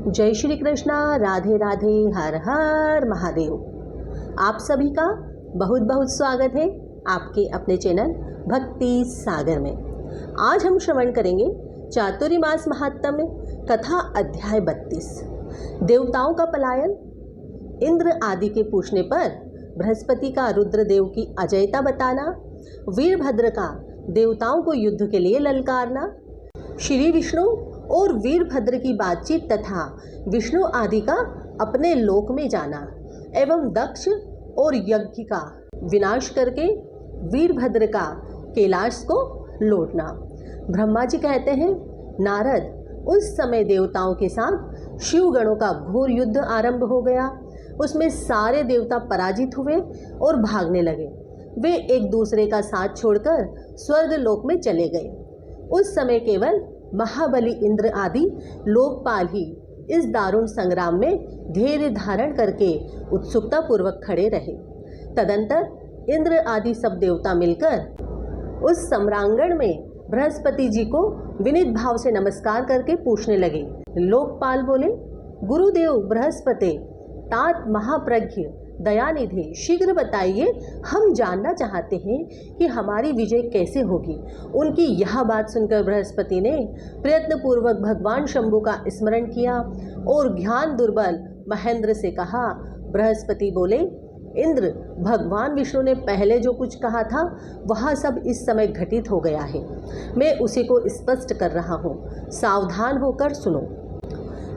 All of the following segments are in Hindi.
जय श्री कृष्णा, राधे राधे, हर हर महादेव। आप सभी का बहुत बहुत स्वागत है आपके अपने चैनल भक्ति सागर में। आज हम श्रवण करेंगे चातुर्मास महात्म्य कथा अध्याय 32। देवताओं का पलायन। इंद्र आदि के पूछने पर बृहस्पति का रुद्रदेव की अजयता बताना, वीरभद्र का देवताओं को युद्ध के लिए ललकारना, श्री विष्णु और वीरभद्र की बातचीत तथा विष्णु आदि का अपने लोक में जाना एवं दक्ष और यज्ञ का विनाश करके वीरभद्र का कैलाश को लौटना। ब्रह्मा जी कहते हैं, नारद, उस समय देवताओं के साथ शिवगणों का घोर युद्ध आरंभ हो गया। उसमें सारे देवता पराजित हुए और भागने लगे। वे एक दूसरे का साथ छोड़कर स्वर्ग लोक में चले गए। उस समय केवल महाबली इंद्र आदि लोकपाल ही इस दारुण संग्राम में धैर्य धारण करके उत्सुकता पूर्वक खड़े रहे। तदंतर इंद्र आदि सब देवता मिलकर उस सम्रांगण में बृहस्पति जी को विनीत भाव से नमस्कार करके पूछने लगे। लोकपाल बोले, गुरुदेव बृहस्पति, तात महाप्रज्ञ दयानिधि, शीघ्र बताइए, हम जानना चाहते हैं कि हमारी विजय कैसे होगी। उनकी यह बात सुनकर बृहस्पति ने प्रयत्नपूर्वक भगवान शंभु का स्मरण किया और ज्ञान दुर्बल महेंद्र से कहा। बृहस्पति बोले, इंद्र, भगवान विष्णु ने पहले जो कुछ कहा था वह सब इस समय घटित हो गया है। मैं उसी को स्पष्ट कर रहा हूँ, सावधान होकर सुनो।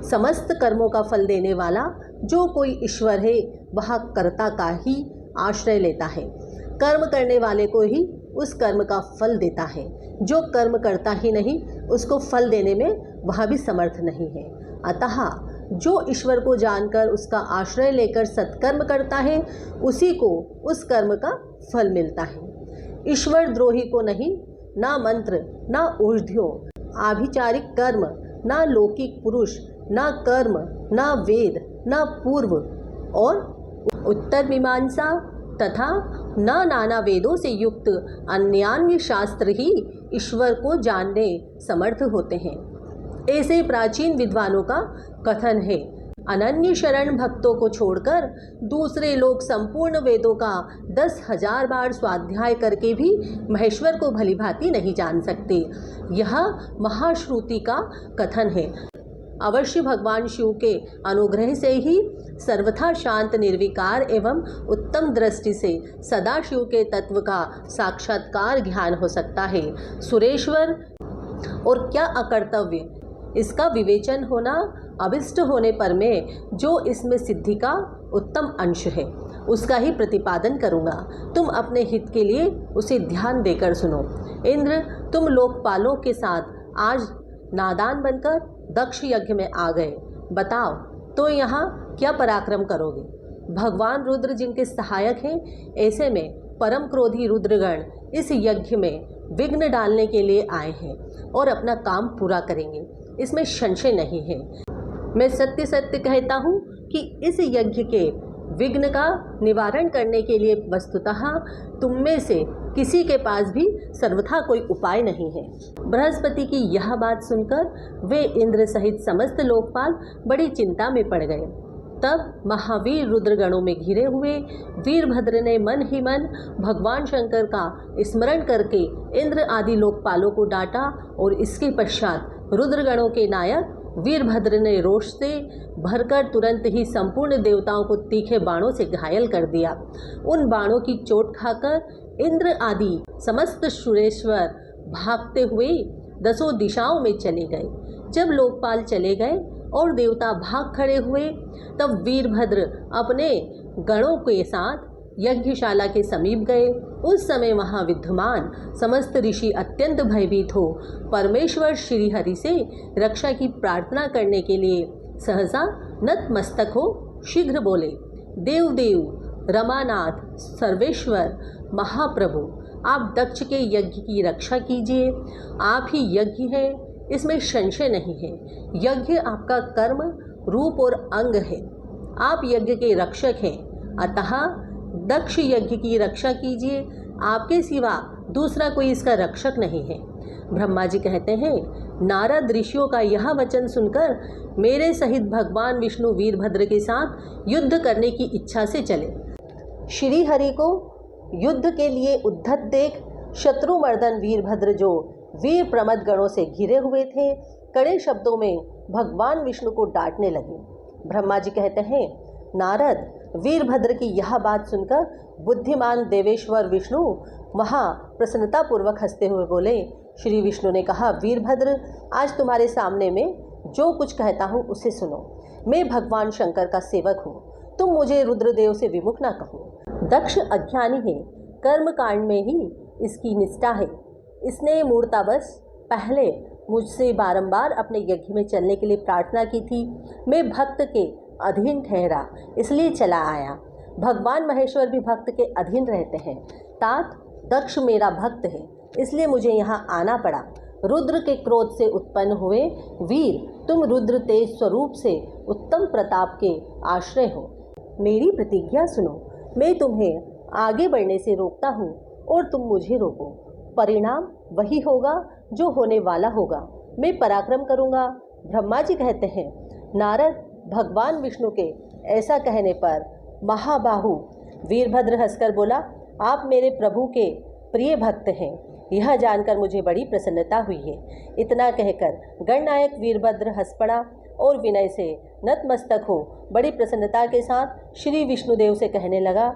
समस्त कर्मों का फल देने वाला जो कोई ईश्वर है वह कर्ता का ही आश्रय लेता है। कर्म करने वाले को ही उस कर्म का फल देता है। जो कर्म करता ही नहीं उसको फल देने में वह भी समर्थ नहीं है। अतः जो ईश्वर को जानकर उसका आश्रय लेकर सत्कर्म करता है उसी को उस कर्म का फल मिलता है। ईश्वर द्रोही को नहीं, ना मंत्र, ना औषधियों, आभिचारिक कर्म, ना लौकिक पुरुष, ना कर्म, ना वेद, ना पूर्व और उत्तर मीमांसा तथा न नाना वेदों से युक्त अन्यान्य शास्त्र ही ईश्वर को जानने समर्थ होते हैं। ऐसे प्राचीन विद्वानों का कथन है, अनन्य शरण भक्तों को छोड़कर दूसरे लोग संपूर्ण वेदों का 10,000 बार स्वाध्याय करके भी महेश्वर को भलीभांति नहीं जान सकते। यह महाश्रुति का कथन है। अवश्य भगवान शिव के अनुग्रह से ही सर्वथा शांत, निर्विकार एवं उत्तम दृष्टि से सदा शिव के तत्व का साक्षात्कार ज्ञान हो सकता है। सुरेश्वर और क्या अकर्तव्य, इसका विवेचन होना अभिष्ट होने पर मैं जो इसमें सिद्धि का उत्तम अंश है उसका ही प्रतिपादन करूँगा। तुम अपने हित के लिए उसे ध्यान देकर सुनो। इंद्र, तुम लोकपालों के साथ आज नादान बनकर दक्ष यज्ञ में आ गए। बताओ तो यहाँ क्या पराक्रम करोगे। भगवान रुद्र जिनके सहायक हैं, ऐसे में परम क्रोधी रुद्रगण इस यज्ञ में विघ्न डालने के लिए आए हैं और अपना काम पूरा करेंगे, इसमें संशय नहीं है। मैं सत्य सत्य कहता हूँ कि इस यज्ञ के विघ्न का निवारण करने के लिए वस्तुतः तुम में से किसी के पास भी सर्वथा कोई उपाय नहीं है। बृहस्पति की यह बात सुनकर वे इंद्र सहित समस्त लोकपाल बड़ी चिंता में पड़ गए। तब महावीर रुद्रगणों में घिरे हुए वीरभद्र ने मन ही मन भगवान शंकर का स्मरण करके इंद्र आदि लोकपालों को डांटा और इसके पश्चात रुद्रगणों के नायक वीरभद्र ने रोष से भरकर तुरंत ही संपूर्ण देवताओं को तीखे बाणों से घायल कर दिया। उन बाणों की चोट खाकर इंद्र आदि समस्त सुरेश्वर भागते हुए 10 दिशाओं में चले गए। जब लोकपाल चले गए और देवता भाग खड़े हुए तब वीरभद्र अपने गणों के साथ यज्ञशाला के समीप गए। उस समय वहाँ विद्यमान समस्त ऋषि अत्यंत भयभीत हो परमेश्वर श्री हरि से रक्षा की प्रार्थना करने के लिए सहसा नतमस्तक हो शीघ्र बोले, देव देव रमानाथ सर्वेश्वर महाप्रभु, आप दक्ष के यज्ञ की रक्षा कीजिए। आप ही यज्ञ हैं, इसमें संशय नहीं है। यज्ञ आपका कर्म, रूप और अंग है। आप यज्ञ के रक्षक हैं, अतः दक्ष यज्ञ की रक्षा कीजिए। आपके सिवा दूसरा कोई इसका रक्षक नहीं है। ब्रह्मा जी कहते हैं, नारद ऋषियों का यह वचन सुनकर मेरे सहित भगवान विष्णु वीरभद्र के साथ युद्ध करने की इच्छा से चले। श्री हरि को युद्ध के लिए उद्धत देख शत्रुमर्दन वीरभद्र, जो वीर प्रमद गणों से घिरे हुए थे, कड़े शब्दों में भगवान विष्णु को डांटने लगे। ब्रह्मा जी कहते हैं, नारद, वीरभद्र की यह बात सुनकर बुद्धिमान देवेश्वर विष्णु वहाँ प्रसन्नतापूर्वक हंसते हुए बोले। श्री विष्णु ने कहा, वीरभद्र, आज तुम्हारे सामने में जो कुछ कहता हूँ उसे सुनो। मैं भगवान शंकर का सेवक हूँ, तुम मुझे रुद्रदेव से विमुख ना कहो। दक्ष अज्ञानी है, कर्म कांड में ही इसकी निष्ठा है। इसने मूर्तावश पहले मुझसे बारंबार अपने यज्ञ में चलने के लिए प्रार्थना की थी। मैं भक्त के अधीन ठहरा, इसलिए चला आया। भगवान महेश्वर भी भक्त के अधीन रहते हैं। तात, दक्ष मेरा भक्त है, इसलिए मुझे यहाँ आना पड़ा। रुद्र के क्रोध से उत्पन्न हुए वीर, तुम रुद्र तेज स्वरूप से उत्तम प्रताप के आश्रय हो। मेरी प्रतिज्ञा सुनो, मैं तुम्हें आगे बढ़ने से रोकता हूँ और तुम मुझे रोको। परिणाम वही होगा जो होने वाला होगा। मैं पराक्रम करूँगा। ब्रह्मा जी कहते हैं, नारद, भगवान विष्णु के ऐसा कहने पर महाबाहु वीरभद्र हंसकर बोला, आप मेरे प्रभु के प्रिय भक्त हैं, यह जानकर मुझे बड़ी प्रसन्नता हुई है। इतना कहकर गणनायक वीरभद्र हंस पड़ा और विनय से नतमस्तक हो बड़ी प्रसन्नता के साथ श्री विष्णुदेव से कहने लगा।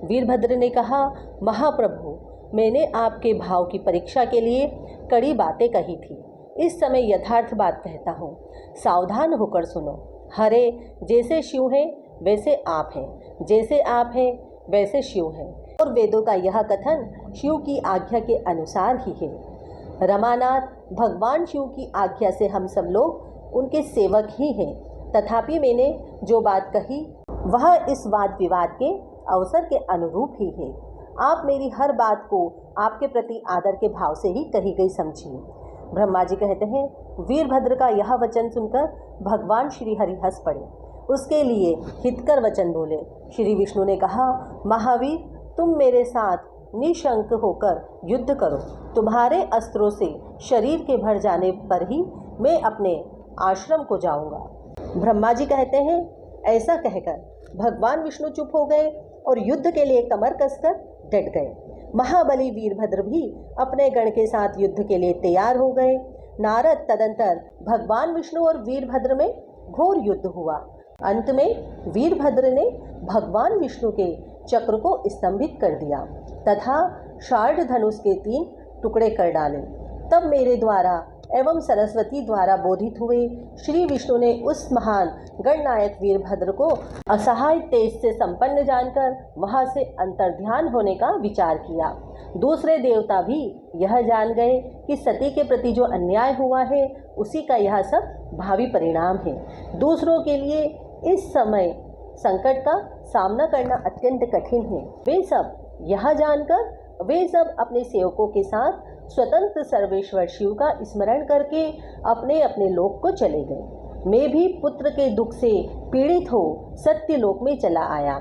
वीरभद्र ने कहा, महाप्रभु, मैंने आपके भाव की परीक्षा के लिए कड़ी बातें कही थी। इस समय यथार्थ बात कहता हूँ, सावधान होकर सुनो। हरे, जैसे शिव हैं वैसे आप हैं, जैसे आप हैं वैसे शिव हैं, और वेदों का यह कथन शिव की आज्ञा के अनुसार ही है। रमानाथ, भगवान शिव की आज्ञा से हम सब लोग उनके सेवक ही हैं। तथापि मैंने जो बात कही वह इस वाद विवाद के अवसर के अनुरूप ही है। आप मेरी हर बात को आपके प्रति आदर के भाव से ही कही गई समझिए। ब्रह्मा जी कहते हैं, वीरभद्र का यह वचन सुनकर भगवान श्री हरि हंस पड़े। उसके लिए हितकर वचन बोले। श्री विष्णु ने कहा, महावीर, तुम मेरे साथ निशंक होकर युद्ध करो। तुम्हारे अस्त्रों से शरीर के भर जाने पर ही मैं अपने आश्रम को जाऊंगा। ब्रह्मा जी कहते हैं, ऐसा कहकर भगवान विष्णु चुप हो गए और युद्ध के लिए कमर कसकर डट गए। महाबली वीरभद्र भी अपने गण के साथ युद्ध के लिए तैयार हो गए। नारद तदंतर भगवान विष्णु और वीरभद्र में घोर युद्ध हुआ। अंत में वीरभद्र ने भगवान विष्णु के चक्र को स्तंभित कर दिया तथा शार्द धनुष के 3 टुकड़े कर डाले। तब मेरे द्वारा एवं सरस्वती द्वारा बोधित हुए श्री विष्णु ने उस महान गणनायक वीरभद्र को असहाय तेज से संपन्न जानकर वहां से अंतर्ध्यान होने का विचार किया। दूसरे देवता भी यह जान गए कि सती के प्रति जो अन्याय हुआ है उसी का यह सब भावी परिणाम है। दूसरों के लिए इस समय संकट का सामना करना अत्यंत कठिन है। वे सब यह जानकर वे सब अपने सेवकों के साथ स्वतंत्र सर्वेश्वर शिव का स्मरण करके अपने अपने लोक को चले गए। मैं भी पुत्र के दुख से पीड़ित हो सत्य लोक में चला आया।